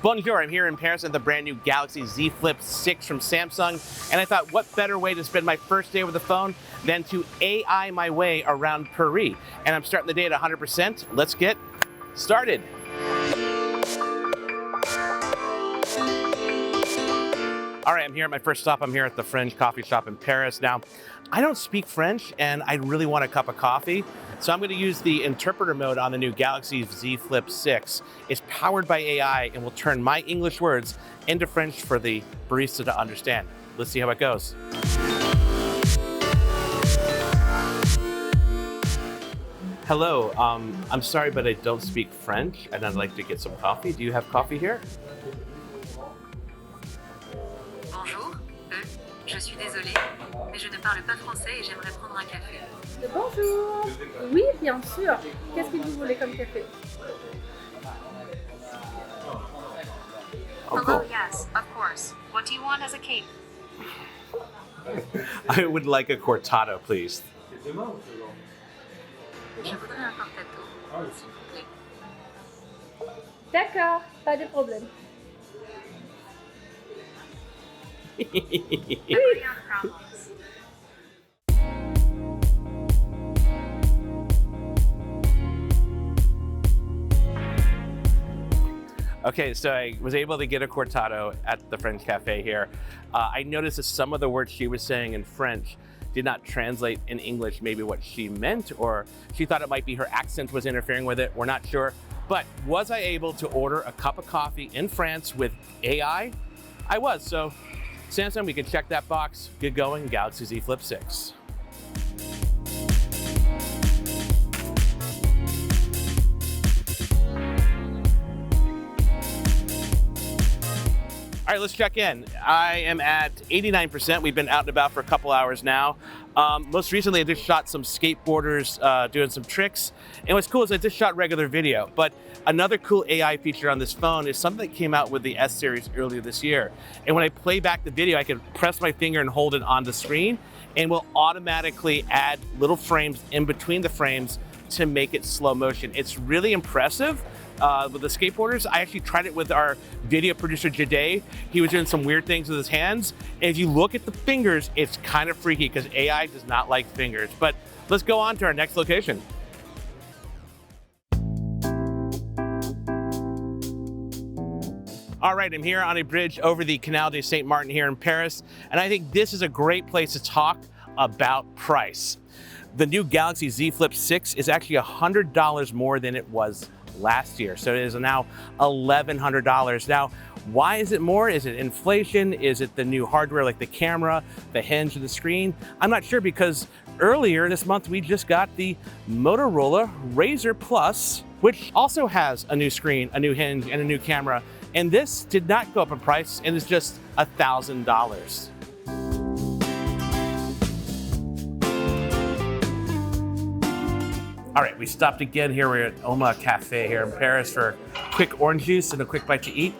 Bonjour, I'm here in Paris at the brand new Galaxy Z Flip 6 from Samsung, and I thought what better way to spend my first day with the phone than to AI my way around Paris. And I'm starting the day at 100%. Let's get started. All right, I'm here at my first stop. I'm here at the French coffee shop in Paris. Now, I don't speak French and I really want a cup of coffee. So I'm going to use the interpreter mode on the new Galaxy Z Flip 6. It's powered by AI and will turn my English words into French for the barista to understand. Let's see how it goes. Hello, I'm sorry, but I don't speak French and I'd like to get some coffee. Do you have coffee here? Bonjour, je suis désolée, mais je ne parle pas français et j'aimerais prendre un café. Bonjour. Oui, bien sûr. Qu'est-ce que vous voulez comme café? Oh, Hello, cool. yes, of course. What do you want as a cake? I would like a cortado, please. Je voudrais un cortado, s'il vous plaît. D'accord, pas de problème. Agree on problems. Okay, so I was able to get a cortado at the French cafe here. I noticed that some of the words she was saying in French did not translate in English, maybe what she meant, or she thought it might be her accent was interfering with it. We're not sure. But was I able to order a cup of coffee in France with AI? I was, so Samsung, we can check that box. Good going, Galaxy Z Flip 6. All right, let's check in. I am at 89%. We've been out and about for a couple hours now. Most recently, I just shot some skateboarders doing some tricks. And what's cool is I just shot regular video. But another cool AI feature on this phone is something that came out with the S series earlier this year. And when I play back the video, I can press my finger and hold it on the screen and will automatically add little frames in between the frames to make it slow motion. It's really impressive. With the skateboarders, I actually tried it with our video producer, Jade. He was doing some weird things with his hands. And if you look at the fingers, it's kind of freaky because AI does not like fingers. But let's go on to our next location. All right, I'm here on a bridge over the Canal de Saint-Martin here in Paris. And I think this is a great place to talk about price. The new Galaxy Z Flip 6 is actually $100 more than it was last year. So it is now $1,100. Now, why is it more? Is it inflation? Is it the new hardware like the camera, the hinge, and the screen? I'm not sure because earlier this month we just got the Motorola Razr Plus, which also has a new screen, a new hinge, and a new camera. And this did not go up in price and is just $1,000. All right, we stopped again here. We're at Oma Cafe here in Paris for quick orange juice and a quick bite to eat.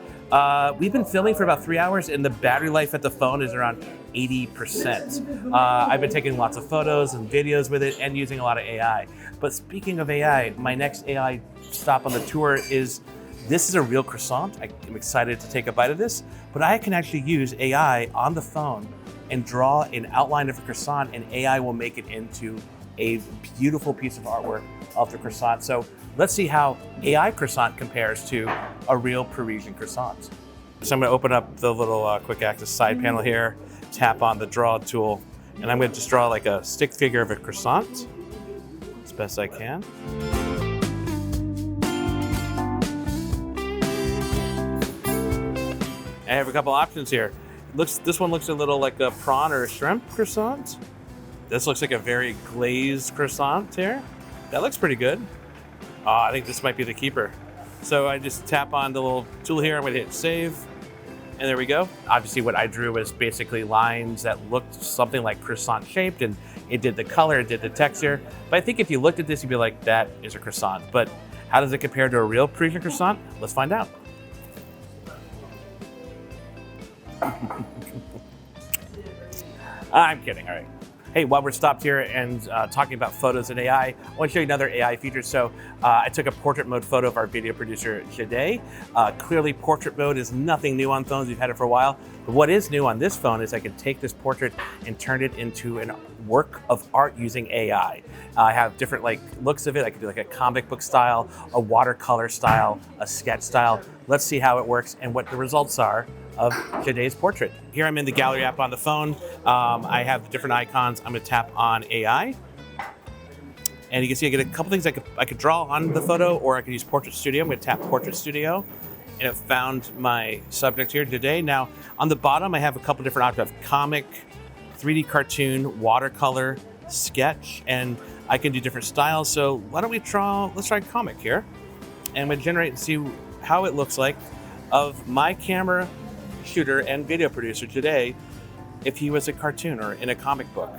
We've been filming for about 3 hours and the battery life at the phone is around 80%. I've been taking lots of photos and videos with it and using a lot of AI. But speaking of AI, my next AI stop on the tour is, this is a real croissant. I'm excited to take a bite of this, but I can actually use AI on the phone and draw an outline of a croissant and AI will make it into a beautiful piece of artwork of the croissant. So let's see how AI croissant compares to a real Parisian croissant. So I'm gonna open up the little quick access side panel here, tap on the draw tool, and I'm gonna just draw like a stick figure of a croissant as best I can. I have a couple options here. This one looks a little like a prawn or a shrimp croissant. This looks like a very glazed croissant here. That looks pretty good. I think this might be the keeper. So I just tap on the little tool here. I'm gonna hit save, and there we go. Obviously what I drew was basically lines that looked something like croissant shaped, and it did the color, it did the texture. But I think if you looked at this, you'd be like, that is a croissant. But how does it compare to a real Parisian croissant? Let's find out. I'm kidding, all right. Hey, while we're stopped here and talking about photos and AI, I want to show you another AI feature. So I took a portrait mode photo of our video producer, Jade. Clearly, portrait mode is nothing new on phones. We've had it for a while. But what is new on this phone is I can take this portrait and turn it into a work of art using AI. I have different looks of it. I could do like a comic book style, a watercolor style, a sketch style. Let's see how it works and what the results are of Jade's portrait. Here I'm in the gallery app on the phone. I have the different icons. I'm gonna tap on AI. And you can see I get a couple things I could draw on the photo, or I could use Portrait Studio. I'm gonna tap Portrait Studio, and it found my subject here, Jade. Now, on the bottom, I have a couple different options. I have comic, 3D cartoon, watercolor, sketch, and I can do different styles. So why don't let's try comic here. And I'm gonna generate and see how it looks like of my camera shooter and video producer today if he was a cartoon or in a comic book.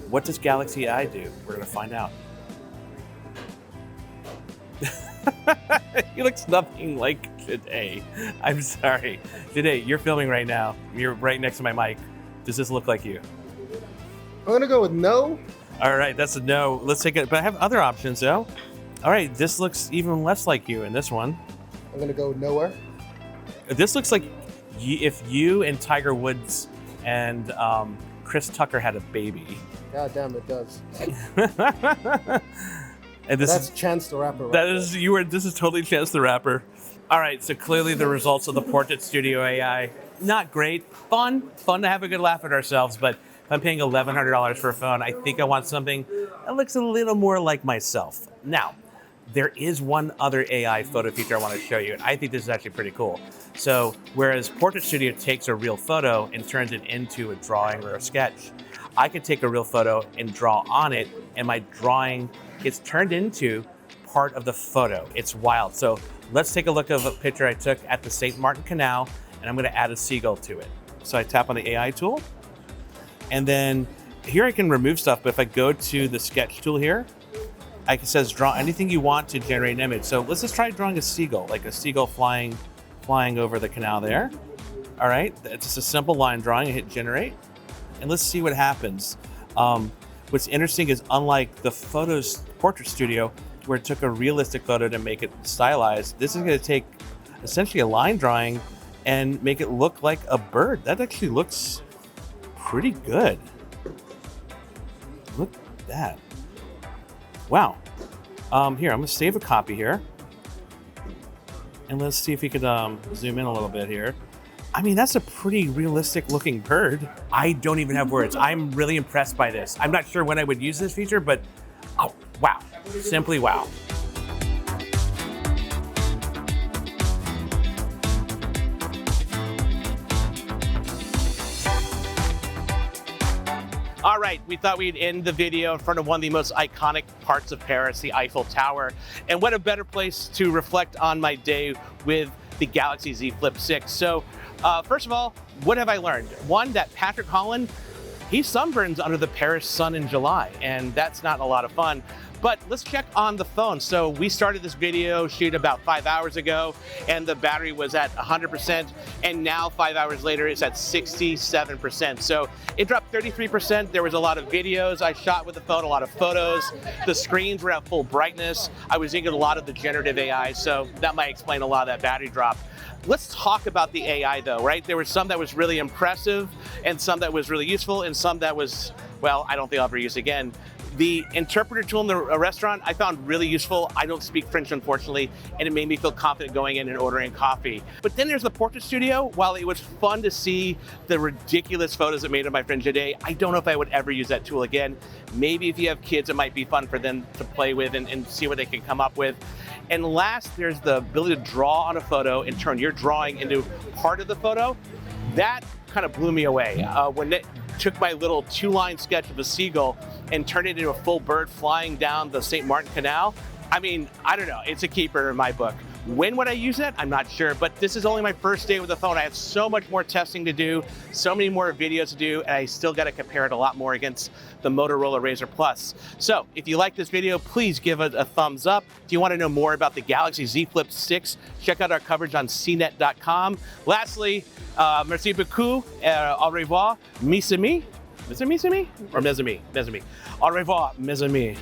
What does Galaxy AI do? We're gonna find out. He looks nothing like Jade. I'm sorry. Jade, you're filming right now. You're right next to my mic. Does this look like you? I'm gonna go with no. All right, that's a no. Let's take it, but I have other options though. All right, this looks even less like you in this one. I'm gonna go nowhere. This looks like if you and Tiger Woods and Chris Tucker had a baby. God damn, it does. And that's Chance the Rapper. Right that is there. This is totally Chance the Rapper. All right, so clearly the results of the Portrait Studio AI, not great. Fun to have a good laugh at ourselves, but if I'm paying $1,100 for a phone, I think I want something that looks a little more like myself. Now, there is one other AI photo feature I want to show you, and I think this is actually pretty cool. So, whereas Portrait Studio takes a real photo and turns it into a drawing or a sketch, I can take a real photo and draw on it, and my drawing gets turned into part of the photo. It's wild. So let's take a look at a picture I took at the St. Martin Canal, and I'm gonna add a seagull to it. So I tap on the AI tool, and then here I can remove stuff, but if I go to the sketch tool here, it says draw anything you want to generate an image. So let's just try drawing a seagull, like a seagull flying over the canal there. All right, it's just a simple line drawing. I hit generate, and let's see what happens. What's interesting is, unlike the Portrait Studio, where it took a realistic photo to make it stylized, this is going to take essentially a line drawing and make it look like a bird. That actually looks pretty good. Look at that. Wow. Here, I'm going to save a copy here. And let's see if we could zoom in a little bit here. I mean, that's a pretty realistic looking bird. I don't even have words. I'm really impressed by this. I'm not sure when I would use this feature, but oh, wow. Simply wow. All right, we thought we'd end the video in front of one of the most iconic parts of Paris, the Eiffel Tower. And what a better place to reflect on my day with the Galaxy Z Flip 6. So first of all, what have I learned? One, that Patrick Holland, he sunburns under the Paris sun in July, and that's not a lot of fun. But let's check on the phone. So we started this video shoot about 5 hours ago, and the battery was at 100%, and now 5 hours later it's at 67%. So it dropped 33%. There was a lot of videos I shot with the phone, a lot of photos. The screens were at full brightness. I was using a lot of the generative AI, so that might explain a lot of that battery drop. Let's talk about the AI though, right? There was some that was really impressive, and some that was really useful, and some that was, well, I don't think I'll ever use again. The interpreter tool in the restaurant I found really useful. I don't speak French, unfortunately, and it made me feel confident going in and ordering coffee. But then there's the Portrait Studio. While it was fun to see the ridiculous photos it made of my friend Jade, I don't know if I would ever use that tool again. Maybe if you have kids, it might be fun for them to play with and see what they can come up with. And last, there's the ability to draw on a photo and turn your drawing into part of the photo. That kind of blew me away. When it took my little 2-line sketch of a seagull and turned it into a full bird flying down the St. Martin Canal. I mean, I don't know, it's a keeper in my book. When would I use it? I'm not sure, but this is only my first day with the phone. I have so much more testing to do, so many more videos to do, and I still got to compare it a lot more against the Motorola Razr Plus. So if you like this video, please give it a thumbs up. If you want to know more about the Galaxy Z Flip 6, check out our coverage on CNET.com. Lastly, merci beaucoup, au revoir, mes amis. Mes amis, or mes amis? Mes amis. Au revoir, mes amis.